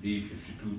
B-52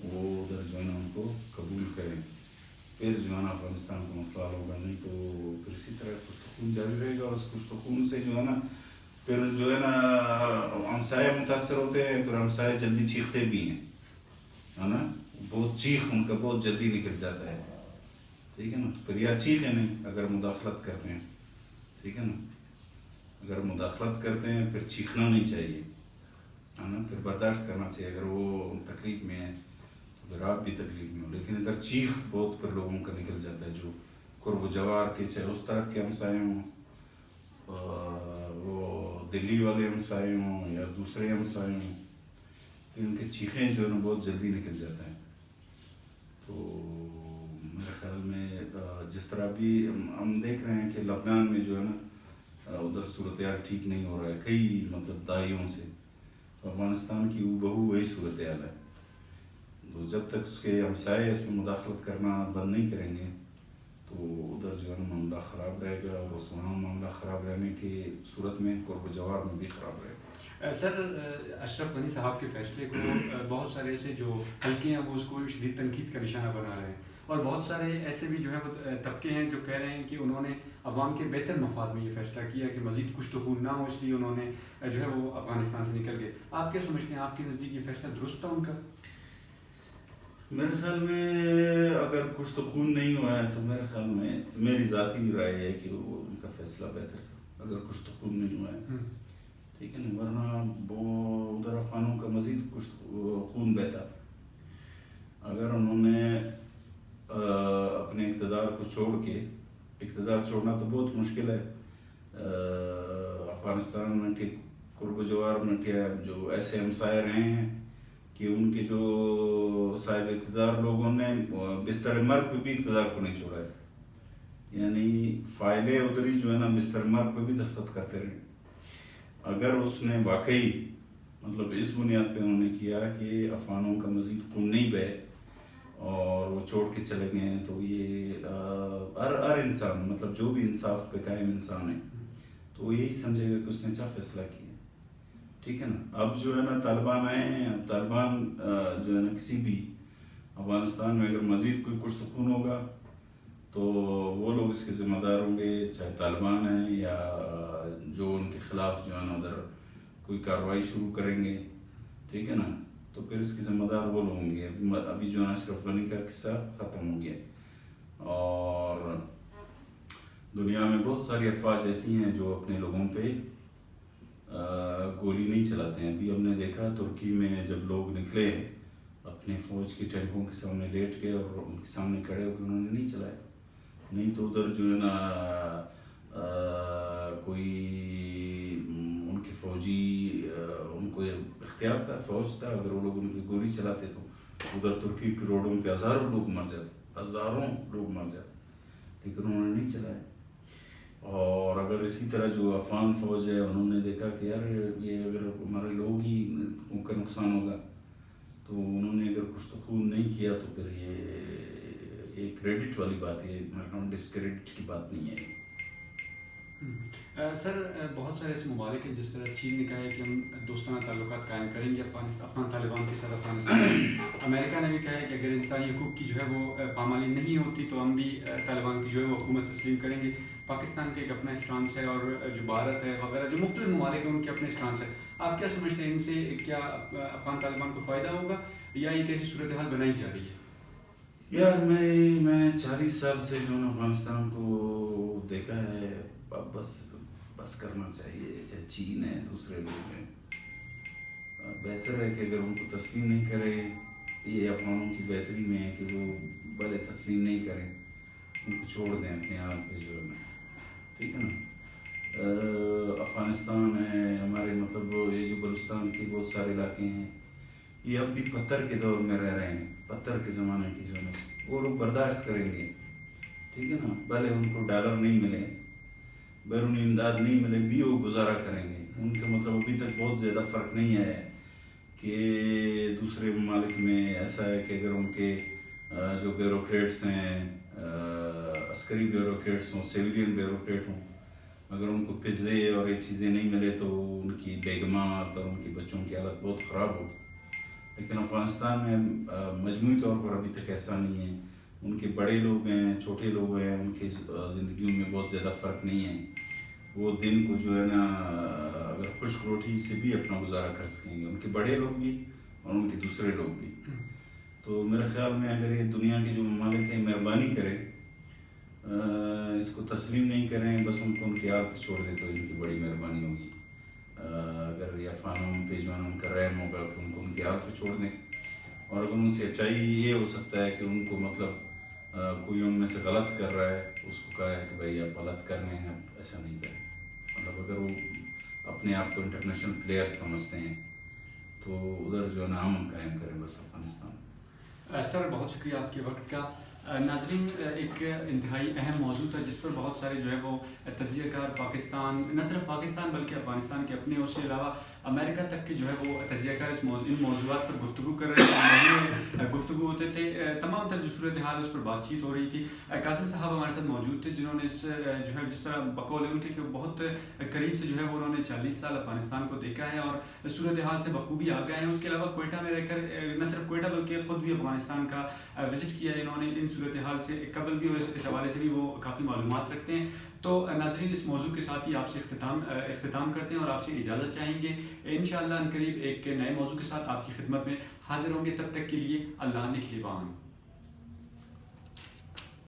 وہ ادھر جو ہے نا ان کو قبول کریں. پھر جو ہے نا افغانستان کا مسئلہ ہوگا, نہیں تو پھر اسی طرح پشتخون جاری رہے گا. اور اس پشتخون سے جو ہے نا پھر جو ہے نا ہمسائے متاثر ہوتے ہیں, پھر ہمسائے جلدی چیختے بھی ہیں, ہے نا, بہت چیخ ان کا بہت جلدی نکل جاتا ہے, ٹھیک ہے نا. پھر یہ چیخیں نہیں اگر مداخلت کرتے ہیں, ٹھیک ہے نا, اگر مداخلت کرتے ہیں پھر چیخنا نہیں چاہیے, ہے نا, پھر برداشت کرنا چاہیے. اگر وہ تکلیف میں ہے تو پھر آپ بھی تکلیف میں ہو. لیکن ادھر چیخ بہت پھر لوگوں کا نکل جاتا ہے, جو قرب و جوار کے, چاہے اس طرف کے ہمسائے ہوں, وہ دلی والے ہمسائے ہوں یا دوسرے ہمسائے ہوں, ان کے چیخیں جو ہے نا بہت جلدی نکل جاتا ہے. تو میرے خیال میں جس طرح بھی ہم دیکھ رہے ہیں کہ لبنان میں جو ہے نا ادھر صورتحال ٹھیک نہیں ہو رہا ہے کئی مطلب دہائیوں سے, تو افغانستان کی بہو وہی صورتحال ہے. تو جب تک اس کے ہمسائے اس میں مداخلت کرنا بند نہیں کریں گے تو ادھر جو ہے نا معاملہ خراب رہے گا, اور اس وہاں معاملہ خراب رہنے کی صورت میں قرب و جوار میں بھی خراب رہے گا. سر اشرف غنی صاحب کے فیصلے کو بہت سارے ایسے جو حلقے ہیں وہ اس کو شدید تنقید کا نشانہ بنا رہے ہیں, اور بہت سارے ایسے بھی جو ہیں طبقے ہیں جو کہہ رہے ہیں کہ انہوں نے عوام کے بہتر مفاد میں یہ فیصلہ کیا کہ مزید کچھ تو خون نہ ہو, اس لیے انہوں نے جو ہے وہ افغانستان سے نکل گئے. آپ کیا سمجھتے ہیں, آپ کے نزدیک یہ فیصلہ درست تھا ان کا؟ میرے خیال میں اگر کچھ تو خون نہیں ہوا ہے تو میرے خیال میں میری ذاتی رائے ہے کہ وہ ان کا فیصلہ بہتر تھا اگر کچھ تو خون نہیں ہوا ہے, ٹھیک ہے نا. ورنہ وہ ادھر افغانوں کا مزید کچھ خون بہتا. اگر انہوں نے اپنے اقتدار کو چھوڑ کے, اقتدار چھوڑنا تو بہت مشکل ہے افغانستان میں کہ قرب و جوار میں کیا جو ایسے ہمسائے رہے ہیں کہ ان کے جو صاحب اقتدار لوگوں نے بستر مرگ پہ بھی اقتدار کو نہیں چھوڑا ہے, یعنی فائلیں ادھر ہی جو ہے نا بستر مرگ پہ بھی دستخط کرتے رہے. اگر اس نے واقعی مطلب اس بنیاد پہ انہوں نے کیا کہ افغانوں کا مزید خون نہیں بہے اور وہ چھوڑ کے چلے گئے ہیں, تو یہ ہر انسان مطلب جو بھی انصاف پہ قائم انسان ہے تو وہ یہی سمجھے گا کہ اس نے اچھا فیصلہ کیا, ٹھیک ہے نا. اب جو ہے نا طالبان آئے ہیں, اب طالبان جو ہے نا کسی بھی افغانستان میں اگر مزید کوئی کچھ تو خون ہوگا تو وہ لوگ اس کے ذمہ دار ہوں گے, چاہے طالبان ہیں یا جو ان کے خلاف جو ہے نا ادھر کوئی کارروائی شروع کریں گے, ٹھیک ہے نا. تو پھر اس کے ذمہ دار وہ لوگ ہوں گے. ابھی جو ہے نا اشرف غنی کا قصہ ختم ہو گیا, اور دنیا میں بہت ساری افواج ایسی ہیں جو اپنے لوگوں پہ گولی نہیں چلاتے ہیں. ابھی ہم نے دیکھا ترکی میں جب لوگ نکلے اپنے فوج کے ٹینکوں کے سامنے لیٹ کے اور ان کے سامنے کھڑے ہو کے انہوں نے نہیں چلائے, نہیں تو ادھر جو ہے نا کوئی ان کے فوجی ان کو اختیار تھا, فوج تھا, اگر وہ لوگ ان کی گولی چلاتے تو ادھر ترکی کے روڈوں پہ ہزاروں لوگ مر جاتے, لیکن انہوں نے نہیں چلائے. اور اگر اسی طرح جو افغان فوج ہے انہوں نے دیکھا کہ یار یہ اگر ہمارے لوگ ہی ان کا نقصان ہوگا تو انہوں نے اگر کچھ تو خون نہیں کیا تو پھر یہ ایک کریڈٹ والی بات ہے, ڈسکریڈٹ کی بات نہیں ہے. سر بہت سارے ایسے ممالک ہیں جس طرح چین نے کہا ہے کہ ہم دوستانہ تعلقات قائم کریں گے افغان طالبان کے ساتھ افغانستان میں. امریکہ نے بھی کہا ہے کہ اگر انسانی حقوق کی جو ہے وہ پامالی نہیں ہوتی تو ہم بھی طالبان کی جو ہے وہ حکومت تسلیم کریں گے. پاکستان کا ایک اپنا اسٹانس ہے, اور جو بھارت ہے وغیرہ جو مختلف ممالک ہیں ان کے اپنے اسٹانس ہے. آپ کیا سمجھتے ہیں ان سے کیا افغان طالبان کو فائدہ ہوگا یا ایک ایسی صورتحال بنائی جا رہی ہے؟ یار میں نے 40 سال سے جو ہے افغانستان کو دیکھا ہے, اب بس کرنا چاہیے. چاہے چین ہے دوسرے لوگ ہیں, بہتر ہے کہ اگر ان کو تسلیم نہیں کرے, یہ افغانوں کی بہتری میں ہے کہ وہ بھلے تسلیم نہیں کریں, ان کو چھوڑ دیں اپنے آپ پہ جو ہے, ٹھیک ہے نا. افغانستان ہے ہمارے مطلب یہ جو بلوچستان کے بہت سارے علاقے ہیں یہ اب بھی پتھر کے دور میں رہ رہے ہیں, پتھر کے زمانے کی جو ہے وہ لوگ برداشت کریں گے, ٹھیک ہے نا. بھلے ان کو ڈالر نہیں ملے, بیرونی امداد نہیں ملے بھی وہ گزارا کریں گے. ان کا مطلب ابھی تک بہت زیادہ فرق نہیں ہے کہ دوسرے ممالک میں ایسا ہے کہ اگر ان کے جو بیوروکریٹس ہیں, عسکری بیوروکریٹس ہوں, سویلین بیوروکریٹ ہوں, اگر ان کو پزے اور یہ چیزیں نہیں ملے تو ان کی بیگمات اور ان کے بچوں کی حالت بہت خراب ہوگی. لیکن افغانستان میں مجموعی طور پر ابھی تک ایسا نہیں ہے. ان کے بڑے لوگ ہیں، چھوٹے لوگ ہیں، ان کی زندگیوں میں بہت زیادہ فرق نہیں ہے. وہ دن کو جو ہے نا اگر خشک روٹی سے بھی اپنا گزارا کر سکیں گے، ان کے بڑے لوگ بھی اور ان کے دوسرے لوگ بھی. تو میرے خیال میں اگر یہ دنیا کے جو ممالک ہیں مہربانی کریں، اس کو تسلیم نہیں کریں، بس ان کو ان کے آپ پہ چھوڑ دیں تو ان کی بڑی مہربانی ہوگی. اگر یہ افغانوں پہ جو ہے نا ان کا رحم ہوگا کہ ان کو ان کے آپ پہ چھوڑ دیں. اور اگر ان سے اچھائی یہ ہو سکتا ہے کہ ان کو مطلب کوئی ان میں سے غلط کر رہا ہے، اس کو کہا ہے کہ بھائی آپ غلط کر رہے ہیں، آپ ایسا نہیں کریں. مطلب اگر وہ اپنے آپ کو انٹرنیشنل پلیئر سمجھتے ہیں تو ادھر جو ہے نا امن قائم کریں بس افغانستان. سر بہت شکریہ آپ کے وقت کا. ناظرین، ایک انتہائی اہم موضوع تھا جس پر بہت سارے جو ہے وہ تجزیہ کار پاکستان، نہ صرف پاکستان بلکہ افغانستان کے اپنے، اس کے علاوہ امریکہ تک کے جو ہے وہ تجزیہ کار ان موضوعات پر گفتگو کر رہے تھے. گفتگو ہوتے تھے، تمام تر جو صورتحال اس پر بات چیت ہو رہی تھی. قاسم صاحب ہمارے ساتھ موجود تھے جنہوں نے اس جو ہے جس طرح بقول ان کے کہ بہت قریب سے جو ہے وہ انہوں نے 40 سال افغانستان کو دیکھا ہے اور صورتحال سے بخوبی آگاہ ہیں. اس کے علاوہ کوئٹہ میں رہ کر نہ صرف کوئٹہ بلکہ خود بھی افغانستان کا وزٹ کیا ہے انہوں نے. ان صورتحال سے قبل بھی اور اس حوالے سے بھی وہ کافی معلومات رکھتے ہیں. تو ناظرین، اس موضوع کے ساتھ ہی آپ سے اختتام کرتے ہیں اور آپ سے اجازت چاہیں گے. انشاءاللہ عنقریب ایک نئے موضوع کے ساتھ آپ کی خدمت میں حاضر ہوں گے. تب تک کے لیے اللہ نگہبان.